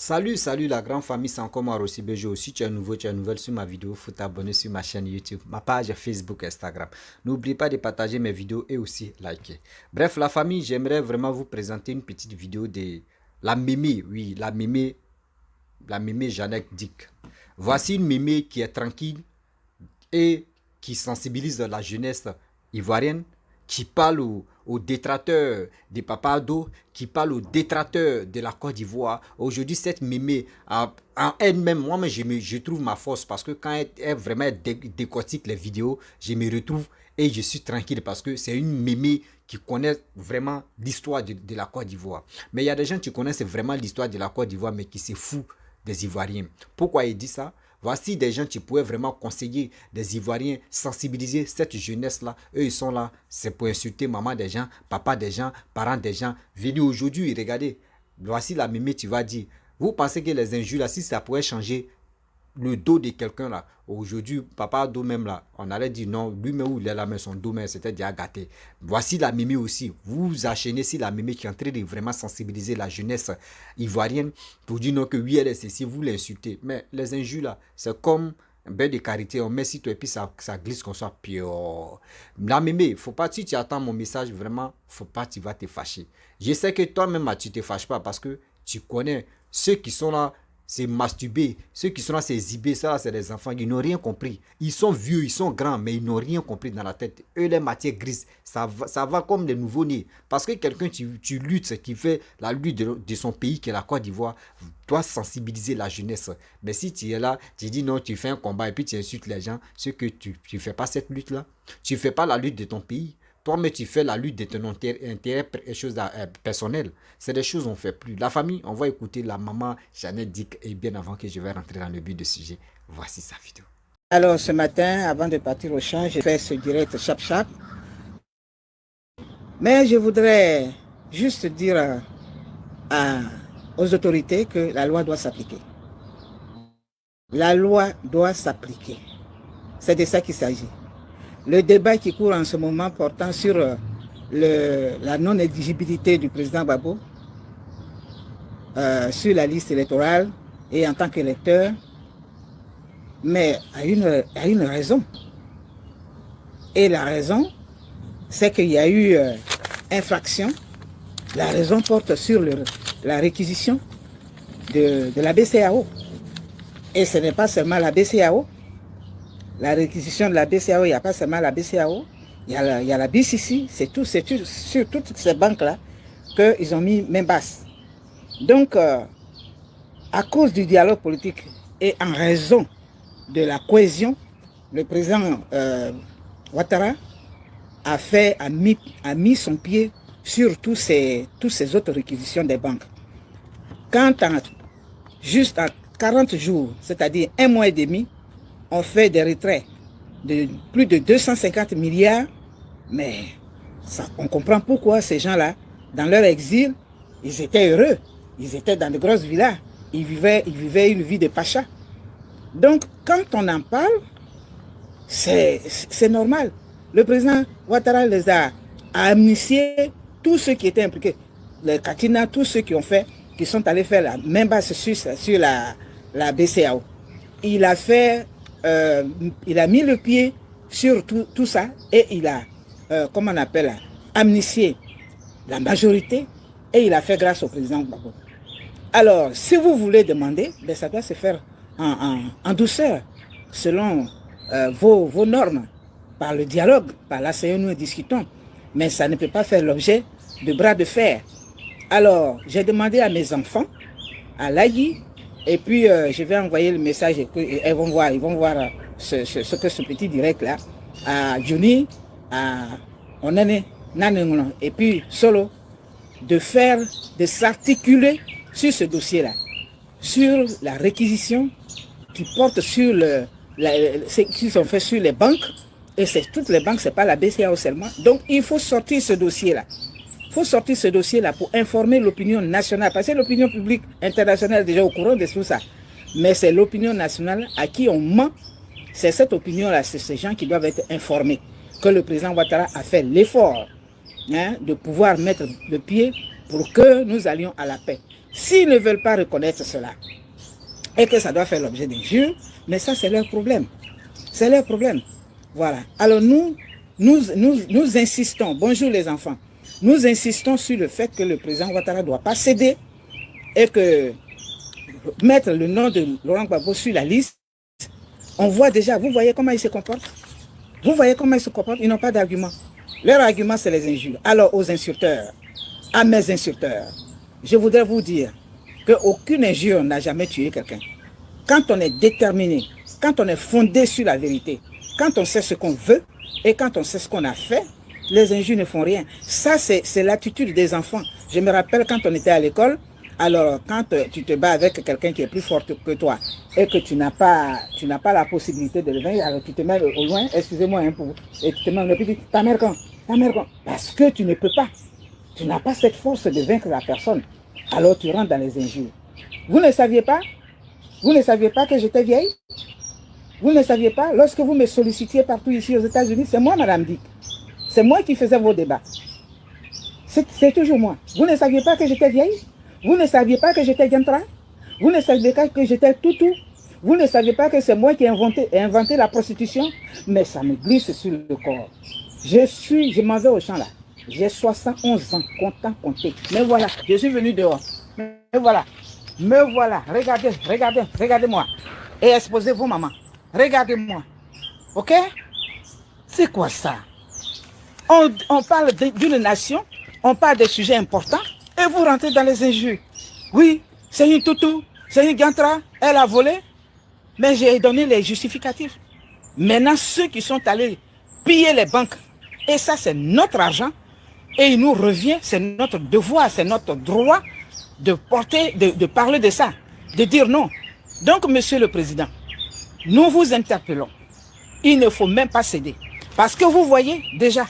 Salut la grande famille, c'est encore moi Rossi Bejo. Si tu es nouveau, tu es nouvelle sur ma vidéo, faut t'abonner sur ma chaîne YouTube, ma page Facebook, Instagram. N'oublie pas de partager mes vidéos et aussi liker. Bref, la famille, j'aimerais vraiment vous présenter une petite vidéo de la mémé, oui, la mémé Jeannette Dick. Voici une mémé qui est tranquille et qui sensibilise la jeunesse ivoirienne, qui parle aux détracteurs des Papado, qui parle aux détracteurs de la Côte d'Ivoire. Aujourd'hui, cette mémé, en elle-même, moi, je trouve ma force parce que quand elle vraiment décortique les vidéos, je me retrouve et je suis tranquille parce que c'est une mémé qui connaît vraiment l'histoire de la Côte d'Ivoire. Mais il y a des gens qui connaissent vraiment l'histoire de la Côte d'Ivoire, mais qui se foutent des Ivoiriens. Pourquoi il dit ça? Voici des gens qui pourraient vraiment conseiller des Ivoiriens, sensibiliser cette jeunesse-là. Eux, ils sont là, c'est pour insulter maman des gens, papa des gens, parents des gens. Venez aujourd'hui, regardez, voici la mémé, tu vas dire. Vous pensez que les injures, là, si ça pourrait changer le dos de quelqu'un là, aujourd'hui, papa dos même là, on allait dire non, lui-même où il est là, mais son dos même, c'était déjà gâté. Voici la mémé aussi. Vous vous enchaînez si la mémé qui est en train de vraiment sensibiliser la jeunesse ivoirienne pour dire non, que oui, elle est ceci, vous l'insultez. Mais les injures là, c'est comme un bain de carité, on met sur toi et puis ça glisse comme ça. Pio. La mémé, faut pas, si tu attends mon message, vraiment, faut pas, tu vas te fâcher. Je sais que toi-même, tu te fâches pas parce que tu connais ceux qui sont là, c'est masturber. Ceux qui sont là, c'est exhiber. Ça, c'est des enfants. Ils n'ont rien compris. Ils sont vieux, ils sont grands, mais ils n'ont rien compris dans la tête. Eux, les matières grises, ça va comme des nouveaux-nés. Parce que quelqu'un, tu luttes, qui fait la lutte de son pays, qui est la Côte d'Ivoire, doit sensibiliser la jeunesse. Mais si tu es là, tu dis non, tu fais un combat et puis tu insultes les gens, c'est que tu ne fais pas cette lutte-là. Tu ne fais pas la lutte de ton pays. Toi-même, tu fais la lutte de ton intérêt choses personnelles. C'est des choses qu'on ne fait plus. La famille, on va écouter la maman Jeannette Dick. Et bien avant que je vais rentrer dans le but du sujet, voici sa vidéo. Alors ce matin, avant de partir au champ, j'ai fait ce direct chap-chap. Mais je voudrais juste dire aux autorités que la loi doit s'appliquer. La loi doit s'appliquer. C'est de ça qu'il s'agit. Le débat qui court en ce moment portant sur la non-éligibilité du président Gbagbo sur la liste électorale et en tant qu'électeur, mais a une raison. Et la raison, c'est qu'il y a eu infraction. La raison porte sur la réquisition de la BCEAO. Et ce n'est pas seulement la BCEAO. La réquisition de la BCEAO, il n'y a pas seulement la BCEAO, il y a la BCC, c'est sur toutes ces banques-là qu'ils ont mis main basse. Donc, à cause du dialogue politique et en raison de la cohésion, le président Ouattara a mis son pied sur toutes ces autres réquisitions des banques. Quand juste en 40 jours, c'est-à-dire un mois et demi, on fait des retraits de plus de 250 milliards, mais on comprend pourquoi ces gens-là, dans leur exil, ils étaient heureux, ils étaient dans de grosses villas, ils vivaient une vie de pacha. Donc, quand on en parle, c'est normal. Le président Ouattara les a amnistiés, tous ceux qui étaient impliqués, les Katina, tous ceux qui sont allés faire la même base sur la BCEAO. Il a mis le pied sur tout ça et il a, comment on appelle, amnistié la majorité et il a fait grâce au président Gbagbo. Alors, si vous voulez demander, ben, ça doit se faire en douceur, selon vos normes, par le dialogue, par l'asseyons-nous et discutons. Mais ça ne peut pas faire l'objet de bras de fer. Alors, j'ai demandé à mes enfants, à Laï, et puis je vais envoyer le message et ils vont voir ce que ce petit direct là, à Johnny, à Onane, Nanengono, et puis Solo, de s'articuler sur ce dossier-là, sur la réquisition qui porte sur ce qu'ils ont fait sur les banques, et c'est toutes les banques, c'est pas la BCEAO seulement. Donc il faut sortir ce dossier-là. Il faut sortir ce dossier-là pour informer l'opinion nationale, parce que l'opinion publique internationale est déjà au courant de tout ça. Mais c'est l'opinion nationale à qui on ment. C'est cette opinion-là, c'est ces gens qui doivent être informés que le président Ouattara a fait l'effort de pouvoir mettre le pied pour que nous allions à la paix. S'ils ne veulent pas reconnaître cela, et que ça doit faire l'objet d'injures, mais ça c'est leur problème. C'est leur problème. Voilà. Alors nous insistons, bonjour les enfants, nous insistons sur le fait que le président Ouattara ne doit pas céder et que mettre le nom de Laurent Gbagbo sur la liste, on voit déjà, vous voyez comment ils se comportent. Vous voyez comment ils se comportent, ils n'ont pas d'argument. Leur argument c'est les injures. Alors aux insulteurs, à mes insulteurs, je voudrais vous dire qu'aucune injure n'a jamais tué quelqu'un. Quand on est déterminé, quand on est fondé sur la vérité, quand on sait ce qu'on veut et quand on sait ce qu'on a fait, les injures ne font rien. Ça, c'est l'attitude des enfants. Je me rappelle quand on était à l'école, alors quand tu te bats avec quelqu'un qui est plus fort que toi et que tu n'as pas la possibilité de le vaincre, alors tu te mets au loin, excusez-moi, hein, et tu te mets au loin, et tu dis, ta mère quand? Parce que tu ne peux pas. Tu n'as pas cette force de vaincre la personne. Alors tu rentres dans les injures. Vous ne saviez pas? Vous ne saviez pas que j'étais vieille? Vous ne saviez pas? Lorsque vous me sollicitiez partout ici aux États-Unis, c'est moi, Madame Dick. C'est moi qui faisais vos débats. C'est toujours moi. Vous ne saviez pas que j'étais vieille? Vous ne saviez pas que j'étais Gantra? Vous ne saviez pas que j'étais Toutou? Vous ne saviez pas que c'est moi qui ai inventé la prostitution? Mais ça me glisse sur le corps. Je m'en vais au champ là. J'ai 71 ans, compter. Mais voilà, je suis venu dehors. Me voilà. Regardez-moi. Et exposez vos mamans. Regardez-moi. Ok? C'est quoi ça? On parle d'une nation, on parle de sujets importants, et vous rentrez dans les injures. Oui, c'est une toutou, c'est une gantra, elle a volé. Mais j'ai donné les justificatifs. Maintenant, ceux qui sont allés piller les banques, et ça c'est notre argent, et il nous revient, c'est notre devoir, c'est notre droit de parler de ça, de dire non. Donc, Monsieur le Président, nous vous interpellons. Il ne faut même pas céder. Parce que vous voyez déjà,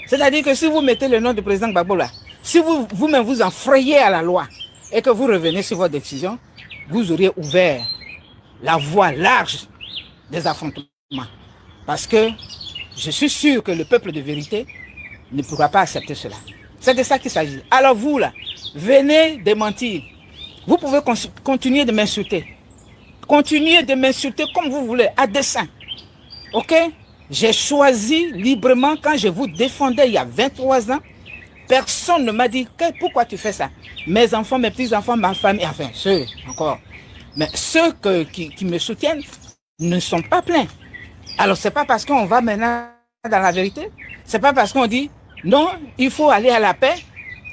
c'est-à-dire que si vous mettez le nom du président Gbagbo là, si vous-même vous enfrayez à la loi et que vous revenez sur votre décision, vous auriez ouvert la voie large des affrontements. Parce que je suis sûr que le peuple de vérité ne pourra pas accepter cela. C'est de ça qu'il s'agit. Alors vous là, venez démentir. Vous pouvez continuer de m'insulter. Continuez de m'insulter comme vous voulez, à dessein. Ok? J'ai choisi librement quand je vous défendais il y a 23 ans. Personne ne m'a dit pourquoi tu fais ça. Mes enfants, mes petits-enfants, ma famille, enfin ceux encore. Mais ceux qui me soutiennent ne sont pas pleins. Alors c'est pas parce qu'on va maintenant dans la vérité, c'est pas parce qu'on dit non, il faut aller à la paix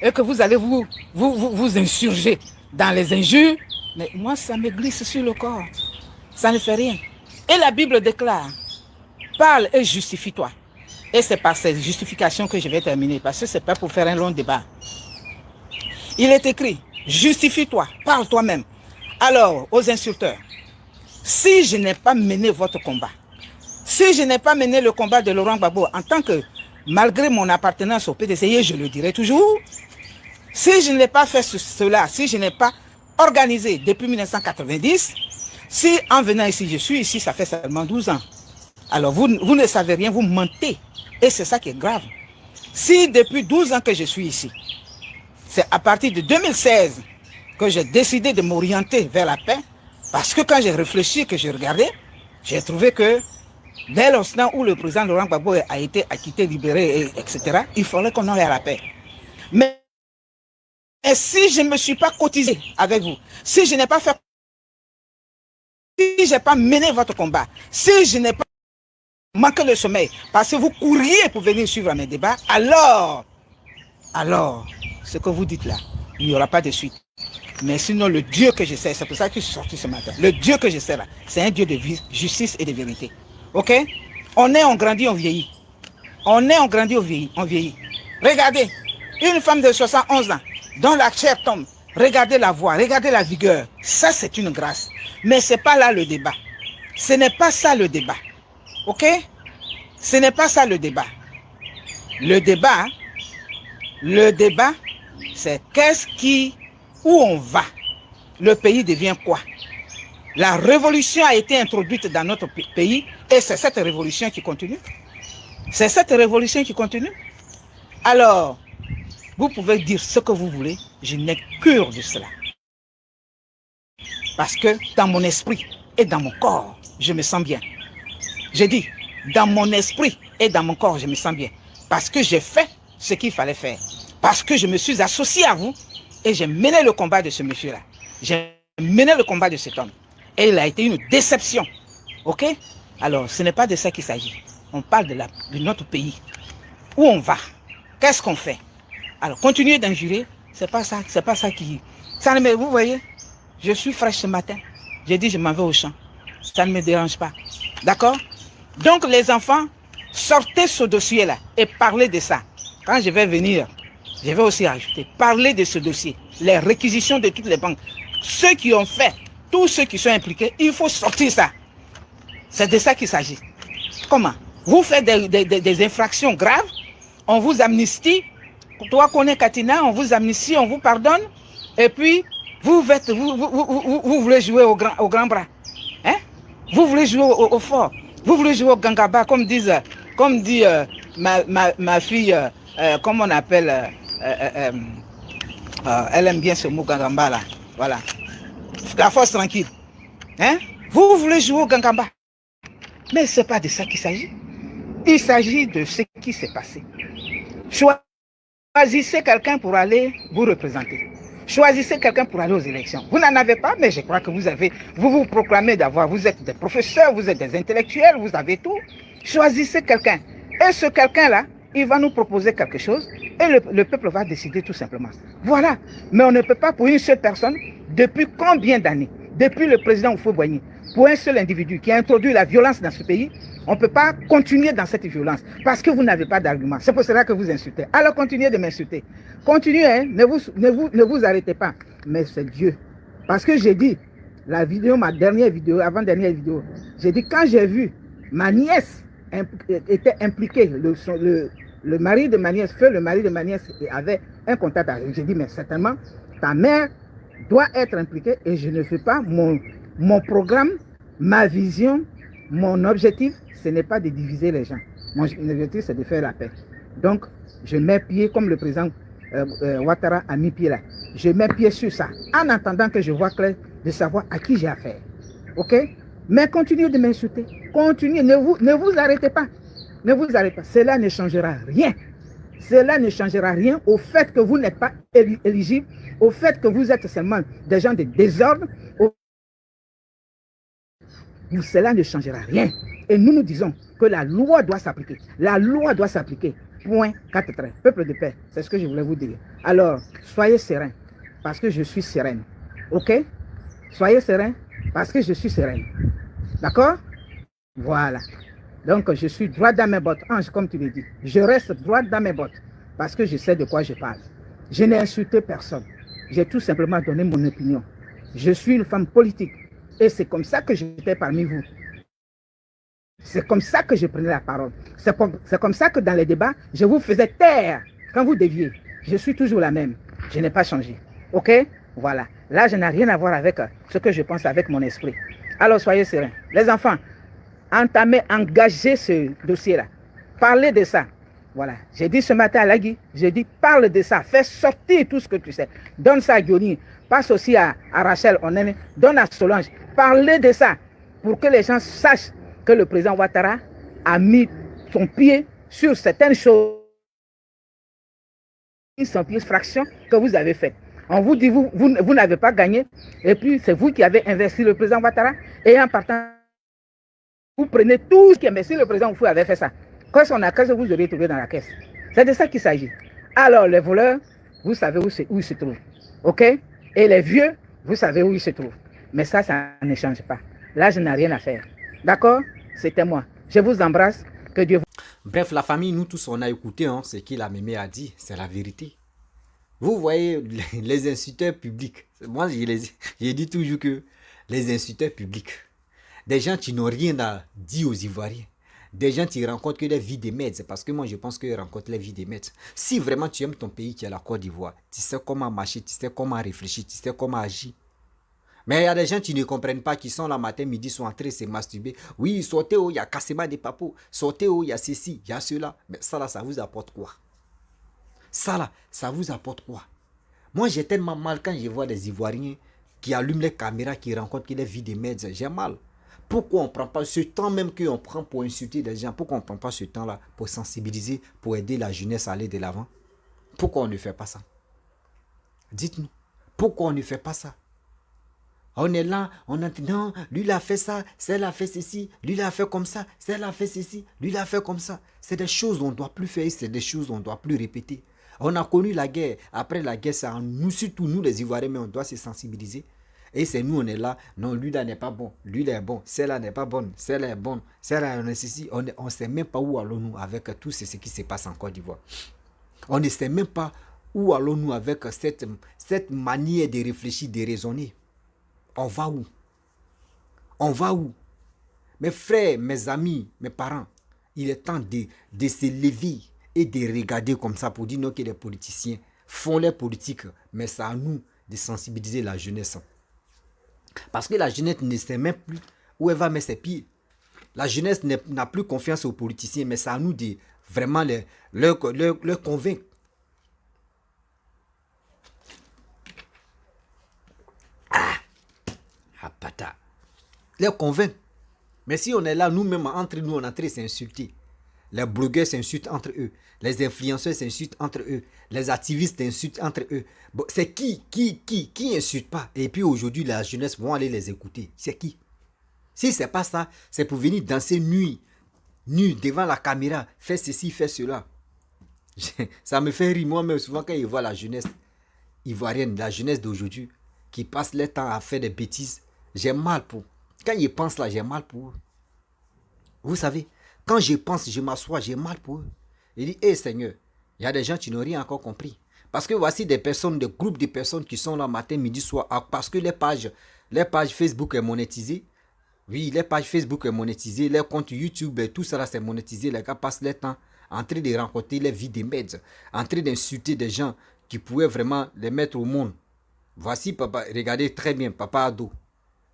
et que vous allez vous insurger dans les injures. Mais moi ça me glisse sur le corps. Ça ne fait rien. Et la Bible déclare, parle et justifie-toi. Et c'est par cette justification que je vais terminer, parce que ce n'est pas pour faire un long débat. Il est écrit, justifie-toi, parle toi-même. Alors, aux insulteurs, si je n'ai pas mené votre combat, si je n'ai pas mené le combat de Laurent Gbagbo en tant que, malgré mon appartenance au PDCI, je le dirai toujours, si je n'ai pas fait cela, si je n'ai pas organisé depuis 1990, si en venant ici, je suis ici, ça fait seulement 12 ans. Alors vous ne savez rien, vous mentez. Et c'est ça qui est grave. Si depuis 12 ans que je suis ici, c'est à partir de 2016 que j'ai décidé de m'orienter vers la paix, parce que quand j'ai réfléchi, que j'ai regardé, j'ai trouvé que dès l'instant où le président Laurent Gbagbo a été acquitté, libéré, etc., il fallait qu'on aille à la paix. Mais si je ne me suis pas cotisé avec vous, si je n'ai pas fait, si je n'ai pas mené votre combat, si je n'ai pas manqué le sommeil, parce que vous courriez pour venir suivre mes débats, alors, ce que vous dites là, il n'y aura pas de suite. Mais sinon, le Dieu que je sais, c'est pour ça que je suis sorti ce matin, le Dieu que je sais là, c'est un Dieu de justice et de vérité. Ok? On grandit, on vieillit. On grandit, on vieillit. Regardez, une femme de 71 ans, dont la chair tombe, regardez la voix, regardez la vigueur. Ça, c'est une grâce. Mais ce n'est pas là le débat. Ce n'est pas ça le débat. Ok? Ce n'est pas ça le débat. Le débat, c'est où on va. Le pays devient quoi? La révolution a été introduite dans notre pays et c'est cette révolution qui continue. C'est cette révolution qui continue. Alors, vous pouvez dire ce que vous voulez, je n'ai cure de cela. Parce que dans mon esprit et dans mon corps, je me sens bien. J'ai dit, dans mon esprit et dans mon corps, je me sens bien. Parce que j'ai fait ce qu'il fallait faire. Parce que je me suis associé à vous et j'ai mené le combat de ce monsieur-là. J'ai mené le combat de cet homme. Et il a été une déception. OK? Alors, ce n'est pas de ça qu'il s'agit. On parle de notre pays. Où on va? Qu'est-ce qu'on fait? Alors, continuer d'injurer, c'est pas ça qui... Vous voyez, je suis fraîche ce matin. J'ai dit, je m'en vais au champ. Ça ne me dérange pas. D'accord? Donc, les enfants, sortez ce dossier-là et parlez de ça. Quand je vais venir, je vais aussi ajouter, parler de ce dossier, les réquisitions de toutes les banques. Ceux qui ont fait, tous ceux qui sont impliqués, il faut sortir ça. C'est de ça qu'il s'agit. Comment? Vous faites des infractions graves, on vous amnistie. Toi, qu'on est Katina, on vous amnistie, on vous pardonne. Et puis, vous voulez jouer au grand bras. Hein? Vous voulez jouer au fort. Vous voulez jouer au gangaba, comme dit ma fille, comment on appelle, elle aime bien ce mot gangamba là. Voilà. La force tranquille. Hein? Vous voulez jouer au gangamba. Mais ce n'est pas de ça qu'il s'agit. Il s'agit de ce qui s'est passé. Choisissez quelqu'un pour aller vous représenter. Choisissez quelqu'un pour aller aux élections. Vous n'en avez pas, mais je crois que vous vous proclamez d'avoir, vous êtes des professeurs, vous êtes des intellectuels, vous avez tout. Choisissez quelqu'un. Et ce quelqu'un-là, il va nous proposer quelque chose et le peuple va décider tout simplement. Voilà. Mais on ne peut pas pour une seule personne, depuis combien d'années, depuis le président Houphouët-Boigny, pour un seul individu qui a introduit la violence dans ce pays, on ne peut pas continuer dans cette violence parce que vous n'avez pas d'argument. C'est pour cela que vous insultez. Alors continuez de m'insulter. Continuez, hein? Ne vous arrêtez pas. Mais c'est Dieu. Parce que j'ai dit, la vidéo, ma dernière vidéo, avant-dernière vidéo, j'ai dit quand j'ai vu ma nièce était impliquée, le mari de ma nièce, le mari de ma nièce avait un contact avec. J'ai dit, mais certainement, ta mère doit être impliquée et je ne fais pas mon programme, ma vision, mon objectif, ce n'est pas de diviser les gens. Mon objectif, c'est de faire la paix. Donc, je mets pied, comme le président Ouattara a mis pied là. Je mets pied sur ça, en attendant que je vois clair de savoir à qui j'ai affaire. OK? Mais continuez de m'insulter. Continuez, ne vous arrêtez pas. Ne vous arrêtez pas. Cela ne changera rien. Cela ne changera rien au fait que vous n'êtes pas éligible, au fait que vous êtes seulement des gens de désordre. Cela ne changera rien. Et nous disons que la loi doit s'appliquer. La loi doit s'appliquer. Point 4 traits. Peuple de paix. C'est ce que je voulais vous dire. Alors, soyez sereins. Parce que je suis sereine. OK? Soyez sereins. Parce que je suis sereine. D'accord? Voilà. Donc, je suis droit dans mes bottes. Ange, comme tu le dis. Je reste droit dans mes bottes. Parce que je sais de quoi je parle. Je n'ai insulté personne. J'ai tout simplement donné mon opinion. Je suis une femme politique. Et c'est comme ça que j'étais parmi vous. C'est comme ça que je prenais la parole. C'est comme ça que dans les débats, je vous faisais taire quand vous deviez. Je suis toujours la même. Je n'ai pas changé. OK? Voilà. Là, je n'ai rien à voir avec ce que je pense avec mon esprit. Alors, soyez sereins. Les enfants, engagez ce dossier-là. Parlez de ça. Voilà. J'ai dit ce matin à Lagui, j'ai dit parle de ça. Fais sortir tout ce que tu sais. Donne ça à Diony. Passe aussi à Rachel Onene. Donne à Solange. Parlez de ça pour que les gens sachent que le président Ouattara a mis son pied sur certaines choses, son pied fraction que vous avez fait. On vous dit, vous n'avez pas gagné, et puis c'est vous qui avez investi le président Ouattara, et en partant, vous prenez tout ce qui est investi, le président vous avait fait ça. Quand on a caisse, vous aurez trouvé dans la caisse. C'est de ça qu'il s'agit. Alors, les voleurs, vous savez où ils se trouvent. OK? Et les vieux, vous savez où ils se trouvent. Mais ça ne change pas. Là, je n'ai rien à faire. D'accord? C'était moi. Je vous embrasse. Que Dieu vous... Bref, la famille, nous tous, on a écouté ce qu'il a mémé a dit. C'est la vérité. Vous voyez, les insulteurs publics. Moi, j'ai dit toujours que les insulteurs publics, des gens qui n'ont rien à dire aux Ivoiriens, des gens qui rencontrent que des vies des maîtres, c'est parce que moi, je pense qu'ils rencontrent les vies des maîtres. Si vraiment tu aimes ton pays qui est la Côte d'Ivoire, tu sais comment marcher, tu sais comment réfléchir, tu sais comment agir. Mais il y a des gens qui ne comprennent pas, qui sont là matin, midi, sont en train de se masturber. Oui, sortez où il y a Kassema des papos. Sortez où il y a ceci, il y a cela. Mais ça là, ça vous apporte quoi? Ça là, ça vous apporte quoi? Moi, j'ai tellement mal quand je vois des Ivoiriens qui allument les caméras, qui rencontrent, qui les vit des médias. J'ai mal. Pourquoi on ne prend pas ce temps même qu'on prend pour insulter les gens? Pourquoi on ne prend pas ce temps-là pour sensibiliser, pour aider la jeunesse à aller de l'avant? Pourquoi on ne fait pas ça? Dites-nous. Pourquoi on ne fait pas ça? On est là, on a dit non, lui il a fait ça, celle a fait ceci, lui il a fait comme ça, celle a fait ceci, lui il a fait comme ça. C'est des choses qu'on ne doit plus faire, c'est des choses qu'on ne doit plus répéter. On a connu la guerre, après la guerre, c'est nous, surtout nous les Ivoiriens, mais on doit se sensibiliser. Et c'est nous, on est là, non, lui là n'est pas bon, lui là est bon, celle-là n'est pas bonne, celle-là est bonne, celle-là on est ceci, on ne sait même pas où allons-nous avec tout ce qui se passe en Côte d'Ivoire. On ne sait même pas où allons-nous avec cette manière de réfléchir, de raisonner. On va où? On va où? Mes frères, mes amis, mes parents, il est temps de se lever et de regarder comme ça pour dire non que les politiciens font les politiques, mais c'est à nous de sensibiliser la jeunesse. Parce que la jeunesse ne sait même plus où elle va mettre ses pieds. La jeunesse n'a plus confiance aux politiciens, mais c'est à nous de vraiment leur convaincre. Pata. Les convaincre. Mais si on est là, nous-mêmes, entre nous, on est en train de s'insulter. Les blogueurs s'insultent entre eux. Les influenceurs s'insultent entre eux. Les activistes s'insultent entre eux. Bon, c'est qui insulte pas? Et puis aujourd'hui, la jeunesse vont aller les écouter. C'est qui? Si c'est pas ça, c'est pour venir danser nu devant la caméra, faire ceci, faire cela. Ça me fait rire moi-même souvent quand je vois la jeunesse ivoirienne, la jeunesse d'aujourd'hui, qui passe leur temps à faire des bêtises. J'ai mal pour. Quand ils pensent là, j'ai mal pour eux. Vous savez, quand je pense, je m'assois, j'ai mal pour eux. Il dit, hé Seigneur, il y a des gens qui n'ont rien encore compris. Parce que voici des personnes, des groupes de personnes qui sont là matin, midi, soir, parce que les pages Facebook est monétisée. Oui, les pages Facebook est monétisée, les comptes YouTube, tout ça là c'est monétisé. Les gars passent leur temps en train de rencontrer les vies des médias, en train d'insulter des gens qui pouvaient vraiment les mettre au monde. Voici, papa, regardez très bien, Papa Ado.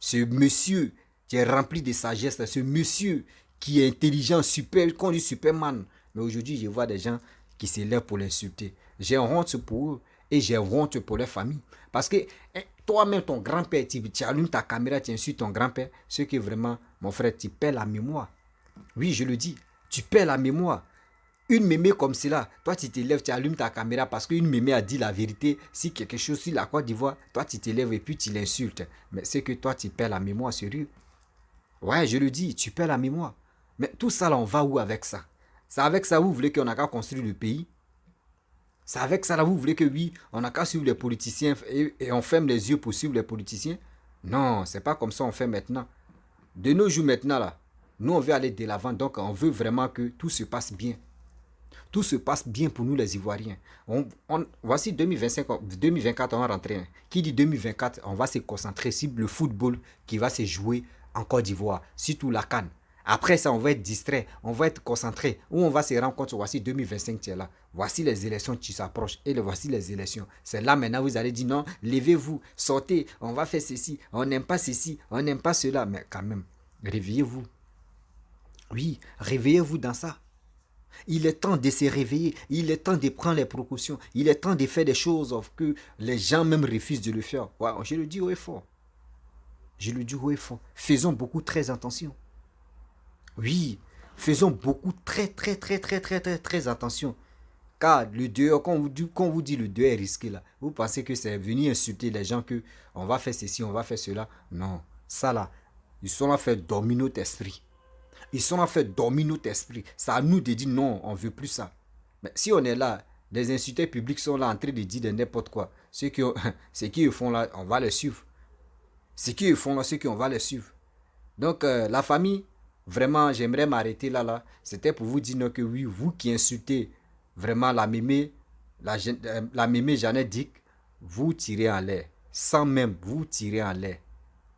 Ce monsieur qui est rempli de sagesse, ce monsieur qui est intelligent, super, qu'on dit Superman. Mais aujourd'hui, je vois des gens qui se lèvent pour l'insulter. J'ai honte pour eux et j'ai honte pour leur famille. Parce que toi-même, ton grand-père, tu allumes ta caméra, tu insultes ton grand-père. Ce qui est vraiment, mon frère, tu perds la mémoire. Oui, je le dis, tu perds la mémoire. Une mémé comme cela, toi tu te lèves, tu allumes ta caméra parce qu'une mémé a dit la vérité. Si quelque chose sur la Côte d'Ivoire, toi tu te lèves et puis tu l'insultes. Mais c'est que toi tu perds la mémoire, sérieux. Ouais, je le dis, tu perds la mémoire. Mais tout ça là, on va où avec ça? C'est avec ça vous voulez qu'on a qu'à construire le pays? C'est avec ça là vous voulez que oui, on a qu'à suivre les politiciens et on ferme les yeux pour suivre les politiciens? Non, c'est pas comme ça on fait maintenant. De nos jours maintenant là, nous on veut aller de l'avant, donc on veut vraiment que tout se passe bien. Tout se passe bien pour nous les Ivoiriens. Voici 2024, on va rentrer. Qui dit 2024, on va se concentrer sur le football qui va se jouer en Côte d'Ivoire, surtout la CAN. Après ça, on va être distrait, on va être concentré. Où on va se rendre compte, voici 2025 qui est là. Voici les élections qui s'approchent. Et voici les élections. C'est là maintenant vous allez dire non, levez-vous, sortez, on va faire ceci, on n'aime pas ceci, on n'aime pas cela. Mais quand même, réveillez-vous. Oui, réveillez-vous dans ça. Il est temps de se réveiller, il est temps de prendre les précautions, il est temps de faire des choses que les gens même refusent de le faire. Ouais, je le dis haut et fort. Je le dis haut et fort. Faisons beaucoup très attention. Oui, faisons beaucoup très attention. Car le dehors, quand on vous dit le dehors est risqué là, vous pensez que c'est venir insulter les gens que on va faire ceci, on va faire cela. Non, ça là, ils sont là faire dormir notre esprit. Ils sont en fait dormir notre esprit. C'est à nous de dire non, on ne veut plus ça. Mais si on est là, les insulteurs publics sont là en train de dire de n'importe quoi. Ceux qui font là, on va les suivre. Ceux qui font là, on va les suivre. Donc la famille, vraiment, j'aimerais m'arrêter là. C'était pour vous dire non, que oui, vous qui insultez vraiment la mémé Jeannette Dick, vous tirez en l'air. Sans même, vous tirez en l'air.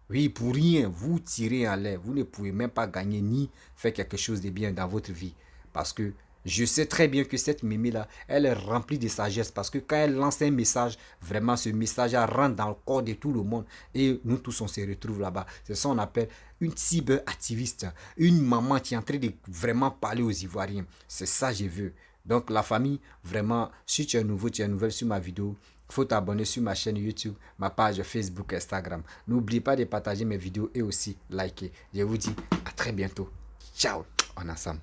Oui, pour rien, vous tirez en l'air. Vous ne pouvez même pas gagner ni faire quelque chose de bien dans votre vie. Parce que je sais très bien que cette mémé-là, elle est remplie de sagesse. Parce que quand elle lance un message, vraiment ce message rentre dans le corps de tout le monde. Et nous tous, on se retrouve là-bas. C'est ça qu'on appelle une cyberactiviste. Une maman qui est en train de vraiment parler aux Ivoiriens. C'est ça que je veux. Donc la famille, vraiment, si tu es nouveau, tu es nouvelle sur ma vidéo, faut t'abonner sur ma chaîne YouTube, ma page Facebook, Instagram. N'oublie pas de partager mes vidéos et aussi liker. Je vous dis à très bientôt. Ciao, on est ensemble.